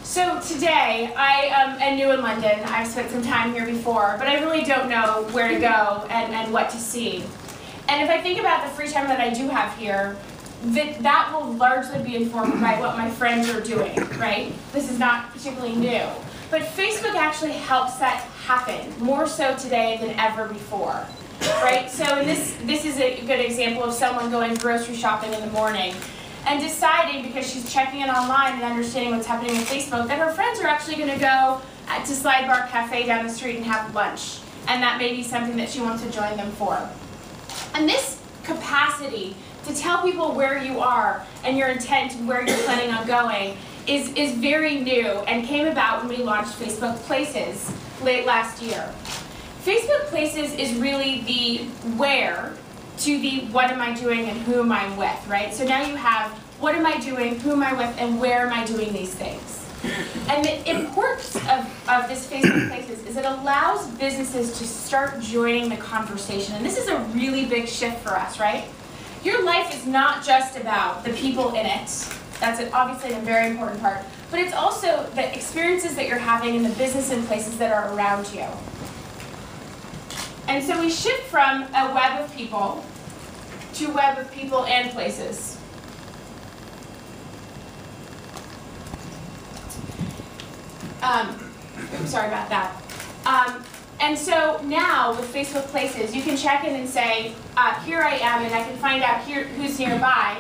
So today, I am new in London. I've spent some time here before, but I really don't know where to go and what to see. And if I think about the free time that I do have here, that will largely be informed by what my friends are doing, right? This is not particularly new. But Facebook actually helps that happen, more so today than ever before, right? So this is a good example of someone going grocery shopping in the morning and deciding, because she's checking it online and understanding what's happening on Facebook, that her friends are actually going to go to Slide Bar Cafe down the street and have lunch. And that may be something that she wants to join them for. And this capacity to tell people where you are and your intent and where you're planning on going is very new and came about when we launched Facebook Places late last year. Facebook Places is really the where to the what am I doing and who am I with, right? So now you have what am I doing, who am I with, and where am I doing these things. And the importance of this Facebook Places is it allows businesses to start joining the conversation. And this is a really big shift for us, right? Your life is not just about the people in it. That's obviously a very important part. But it's also the experiences that you're having in the business and places that are around you. And so we shift from a web of people to a web of people and places. Sorry about that. And so now with Facebook Places, you can check in and say, here I am, and I can find out who's nearby.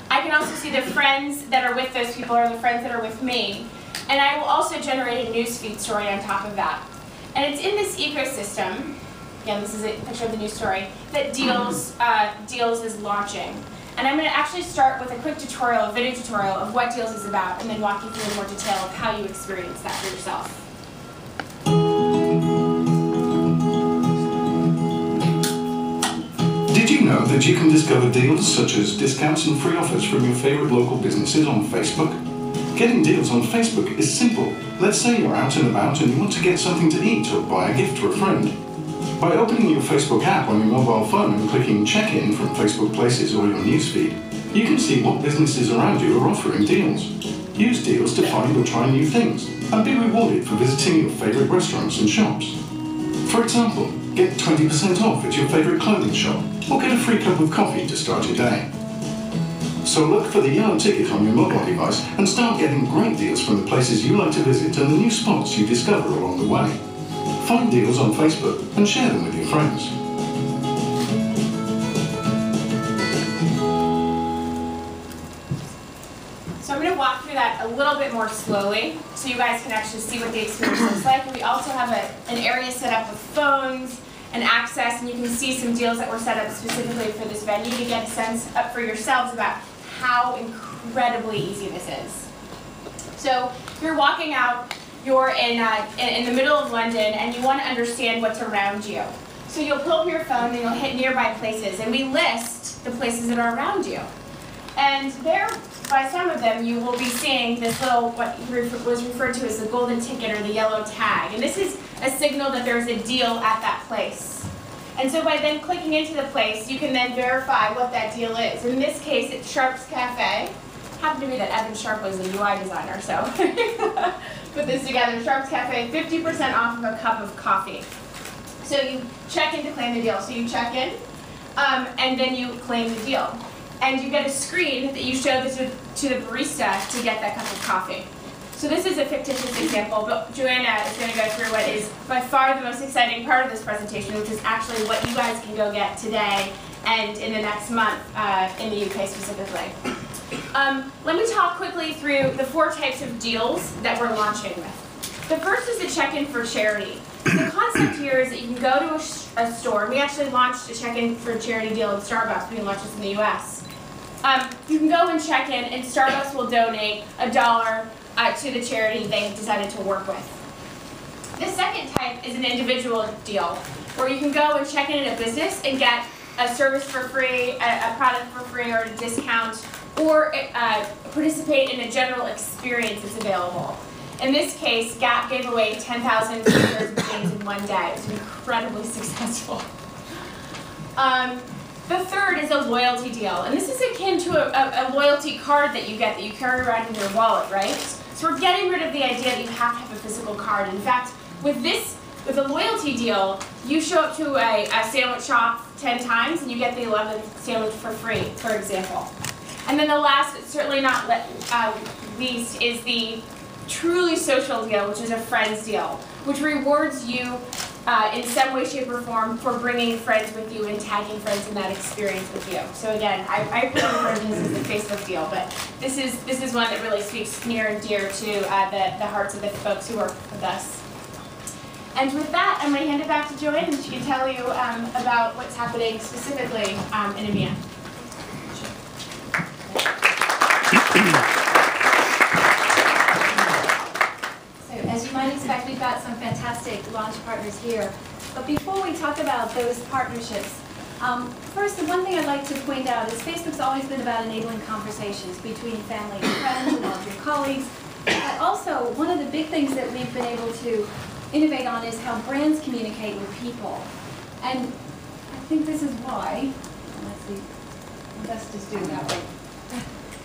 I can also see the friends that are with those people or the friends that are with me. And I will also generate a newsfeed story on top of that. And it's in this ecosystem, again, this is a picture of the news story, that Deals is launching. And I'm going to actually start with a quick tutorial, a video tutorial of what Deals is about, and then walk you through in more detail of how you experience that for yourself. Did you know that you can discover deals such as discounts and free offers from your favorite local businesses on Facebook? Getting deals on Facebook is simple. Let's say you're out and about and you want to get something to eat or buy a gift to a friend. By opening your Facebook app on your mobile phone and clicking Check-in from Facebook Places or your newsfeed, you can see what businesses around you are offering deals. Use deals to find or try new things and be rewarded for visiting your favorite restaurants and shops. For example, get 20% off at your favorite clothing shop or get a free cup of coffee to start your day. So look for the yellow ticket on your mobile device and start getting great deals from the places you like to visit and the new spots you discover along the way. Find deals on Facebook and share them with your friends. So I'm going to walk through that a little bit more slowly so you guys can actually see what the experience looks like. And we also have an area set up with phones and access, and you can see some deals that were set up specifically for this venue to get a sense up for yourselves about how incredibly easy this is. So you're walking out, you're in the middle of London, and you want to understand what's around you. So you'll pull up your phone and you'll hit nearby places, and we list the places that are around you. And there, by some of them, you will be seeing this little, what was referred to as the golden ticket or the yellow tag. And this is a signal that there's a deal at that place. And so by then clicking into the place, you can then verify what that deal is. In this case, it's Sharp's Cafe. Happened to be that Evan Sharp was the UI designer, so put this together. Sharp's Cafe, 50% off of a cup of coffee. So you check in to claim the deal. So you check in, and then you claim the deal. And you get a screen that you show this to the barista to get that cup of coffee. So this is a fictitious example, but Joanna is going to go through what is by far the most exciting part of this presentation, which is actually what you guys can go get today and in the next month in the UK specifically. Let me talk quickly through the 4 types of deals that we're launching with. The first is the check-in for charity. The concept here is that you can go to a store. We actually launched a check-in for charity deal at Starbucks. We launched this in the US. You can go and check in, and Starbucks will donate $1 to the charity they decided to work with. The second type is an individual deal, where you can go and check in at a business and get a service for free, a product for free, or a discount, or participate in a general experience that's available. In this case, Gap gave away 10,000 pairs of jeans in one day. It was incredibly successful. The third is a loyalty deal, and this is akin to a loyalty card that you get that you carry around in your wallet, right? So we're getting rid of the idea that you have to have a physical card. In fact, with a loyalty deal, you show up to a sandwich shop 10 times and you get the 11th sandwich for free, for example. And then the last, but certainly not least, is the truly social deal, which is a friends deal, which rewards you in some way, shape, or form for bringing friends with you and tagging friends in that experience with you. So again, I put refer to this as the Facebook deal, but this is one that really speaks near and dear to the hearts of the folks who work with us. And with that, I'm going to hand it back to Joanne, and she can tell you about what's happening specifically in EMEA. As you might expect, we've got some fantastic launch partners here. But before we talk about those partnerships, first, the one thing I'd like to point out is Facebook's always been about enabling conversations between family and friends and all of your colleagues. But also, one of the big things that we've been able to innovate on is how brands communicate with people. And I think this is why, let's see, let's just do it that way.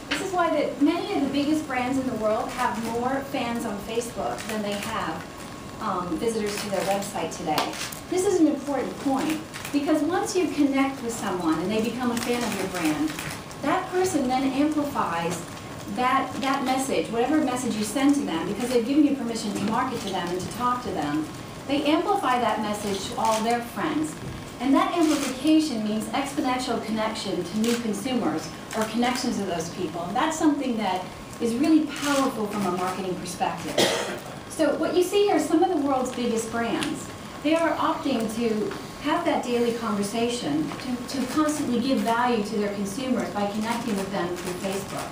This is why that many of the biggest brands in the world have more fans on Facebook than they have visitors to their website today. This is an important point because once you connect with someone and they become a fan of your brand, that person then amplifies that message, whatever message you send to them, because they've given you permission to market to them and to talk to them, they amplify that message to all their friends. And that amplification means exponential connection to new consumers or connections to those people. And that's something that is really powerful from a marketing perspective. So what you see here are some of the world's biggest brands. They are opting to have that daily conversation, to constantly give value to their consumers by connecting with them through Facebook.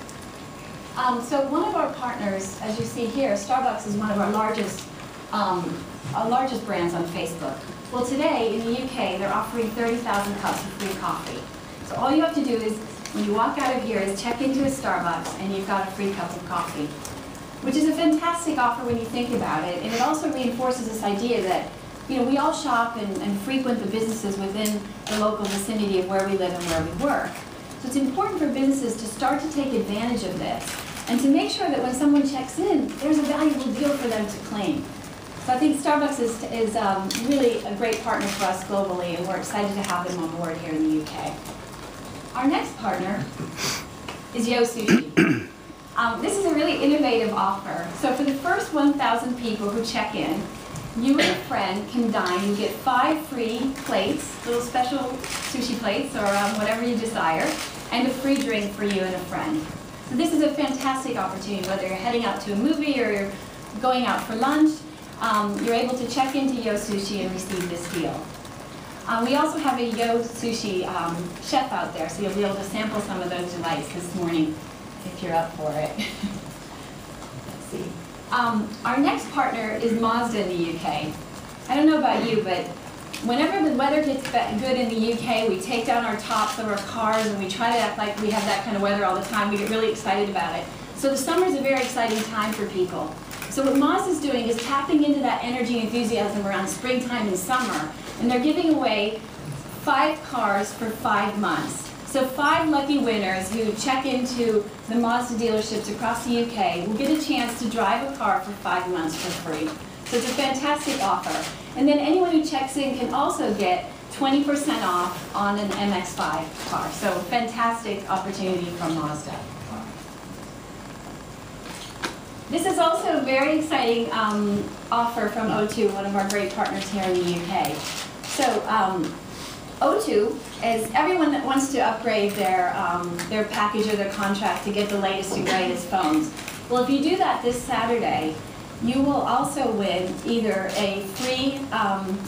So one of our partners, as you see here, Starbucks is one of our largest brands on Facebook. Well, today in the UK, they're offering 30,000 cups of free coffee. So all you have to do is, when you walk out of here, is check into a Starbucks and you've got a free cup of coffee, which is a fantastic offer when you think about it. And it also reinforces this idea that, you know, we all shop and frequent the businesses within the local vicinity of where we live and where we work. So it's important for businesses to start to take advantage of this and to make sure that when someone checks in, there's a valuable deal for them to claim. So I think Starbucks is really a great partner for us globally, and we're excited to have them on board here in the UK. Our next partner is Yo Sushi. This is a really innovative offer. So for the first 1,000 people who check in, you and a friend can dine. You get 5 free plates, little special sushi plates, or whatever you desire, and a free drink for you and a friend. So this is a fantastic opportunity, whether you're heading out to a movie or you're going out for lunch. You're able to check into Yo Sushi and receive this deal. We also have a Yo Sushi chef out there, so you'll be able to sample some of those delights this morning if you're up for it. Let's see. Our next partner is Mazda in the UK. I don't know about you, but whenever the weather gets good in the UK, we take down our tops of our cars and we try to act like we have that kind of weather all the time. We get really excited about it. So the summer is a very exciting time for people. So what Mazda's doing is tapping into that energy and enthusiasm around springtime and summer, and they're giving away 5 cars for 5 months. So 5 lucky winners who check into the Mazda dealerships across the UK will get a chance to drive a car for 5 months for free. So it's a fantastic offer. And then anyone who checks in can also get 20% off on an MX-5 car. So fantastic opportunity from Mazda. This is also a very exciting offer from O2, one of our great partners here in the UK. So O2 is everyone that wants to upgrade their package or their contract to get the latest and greatest phones. Well, if you do that this Saturday, you will also win either a free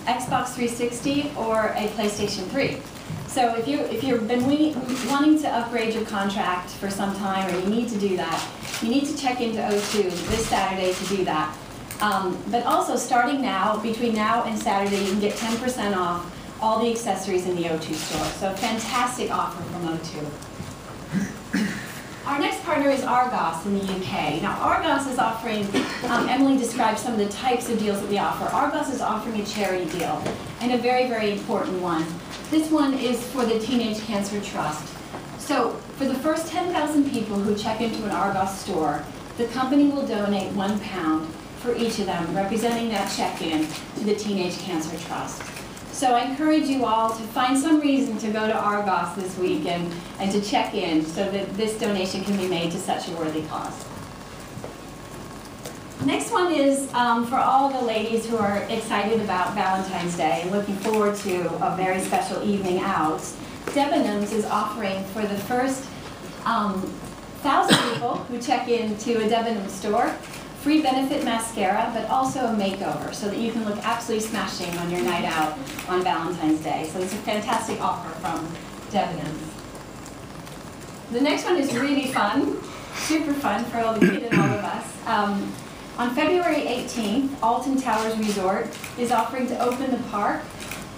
Xbox 360 or a PlayStation 3. So if you've been wanting to upgrade your contract for some time, or you need to do that, you need to check into O2 this Saturday to do that. But also, starting now, between now and Saturday, you can get 10% off all the accessories in the O2 store. So a fantastic offer from O2. Our next partner is Argos in the UK. Now Argos is offering, Emily described some of the types of deals that we offer. Argos is offering a charity deal, and a very, very important one. This one is for the Teenage Cancer Trust. So for the first 10,000 people who check into an Argos store, the company will donate £1 for each of them, representing that check-in to the Teenage Cancer Trust. So I encourage you all to find some reason to go to Argos this week and to check in so that this donation can be made to such a worthy cause. Next one is for all the ladies who are excited about Valentine's Day and looking forward to a very special evening out. Debenhams is offering for the first 1,000 people who check into a Debenhams store free benefit mascara, but also a makeover so that you can look absolutely smashing on your night out on Valentine's Day. So it's a fantastic offer from Debenhams. The next one is really fun, super fun for all the kids and all of us. On February 18th, Alton Towers Resort is offering to open the park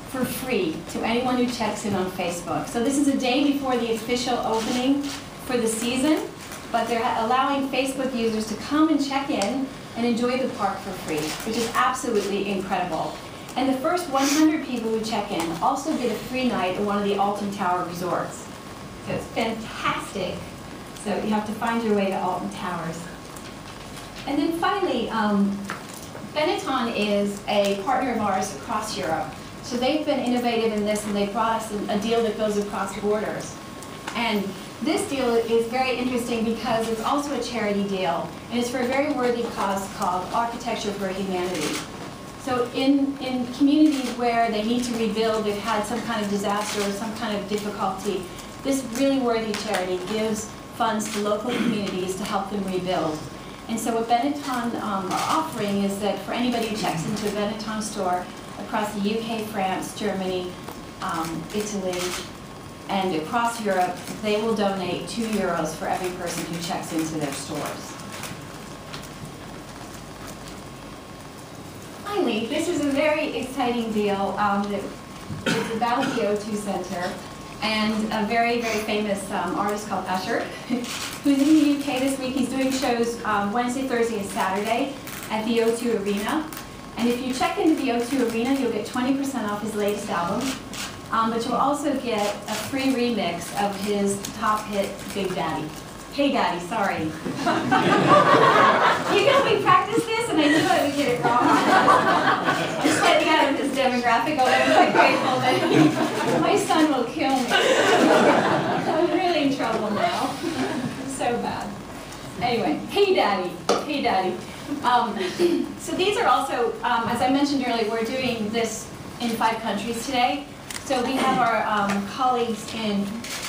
for free to anyone who checks in on Facebook. So this is a day before the official opening for the season, but they're allowing Facebook users to come and check in and enjoy the park for free, which is absolutely incredible. And the first 100 people who check in also get a free night at one of the Alton Tower resorts. So it's fantastic. So you have to find your way to Alton Towers. And then finally, Benetton is a partner of ours across Europe. So they've been innovative in this, and they brought us a deal that goes across borders. And this deal is very interesting because it's also a charity deal, and it's for a very worthy cause called Architecture for Humanity. So in communities where they need to rebuild, they've had some kind of disaster or some kind of difficulty, this really worthy charity gives funds to local communities to help them rebuild. And so what Benetton are offering is that for anybody who checks into a Benetton store across the UK, France, Germany, Italy, and across Europe, they will donate €2 for every person who checks into their stores. Finally, this is a very exciting deal that is about the O2 Center and a very, very famous artist called Usher, who's in the UK this week. He's doing shows Wednesday, Thursday, and Saturday at the O2 Arena. And if you check into the O2 Arena, you'll get 20% off his latest album. But you'll also get a free remix of his top hit, Big Daddy. Hey Daddy, sorry. You know, we practiced this and I knew I would get it wrong. Just getting out of this demographic, although I'm quite grateful that my son will kill me. I'm really in trouble now. So bad. Anyway, hey Daddy, hey Daddy. So these are also, as I mentioned earlier, we're doing this in 5 countries today. So we have our colleagues in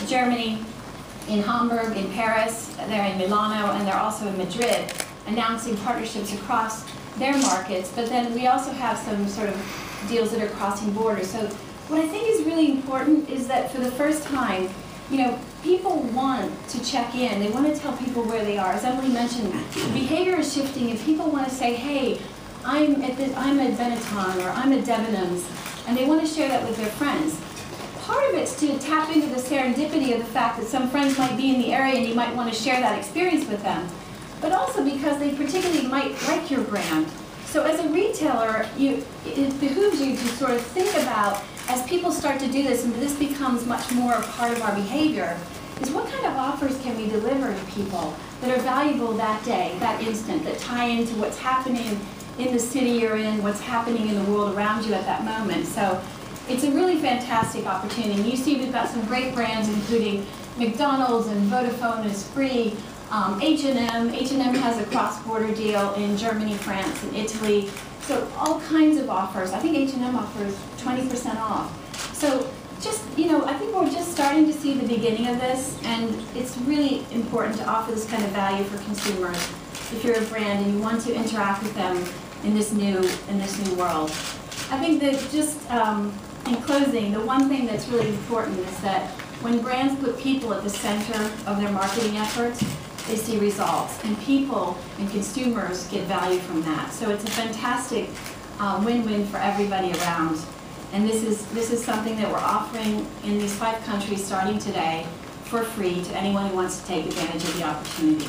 Germany, in Hamburg, in Paris, they're in Milano, and they're also in Madrid, announcing partnerships across their markets. But then we also have some sort of deals that are crossing borders. So what I think is really important is that for the first time, you know, people want to check in. They want to tell people where they are. As Emily mentioned, behavior is shifting, and people want to say, hey, I'm at Benetton or I'm at Debenhams, and they want to share that with their friends. Part of it's to tap into the serendipity of the fact that some friends might be in the area and you might want to share that experience with them, but also because they particularly might like your brand. So as a retailer, it behooves you to sort of think about, as people start to do this and this becomes much more a part of our behavior, is what kind of offers can we deliver to people that are valuable that day, that instant, that tie into what's happening in the city you're in, what's happening in the world around you at that moment. So it's a really fantastic opportunity. And you see we've got some great brands, including McDonald's and Vodafone and Spree, H&M. H&M has a cross-border deal in Germany, France, and Italy. So all kinds of offers. I think H&M offers 20% off. So just, you know, I think we're just starting to see the beginning of this, and it's really important to offer this kind of value for consumers if you're a brand and you want to interact with them in this new world. I think that just in closing, the one thing that's really important is that when brands put people at the center of their marketing efforts, they see results, and people and consumers get value from that. So it's a fantastic win-win for everybody around. And this is something that we're offering in these 5 countries starting today for free to anyone who wants to take advantage of the opportunity.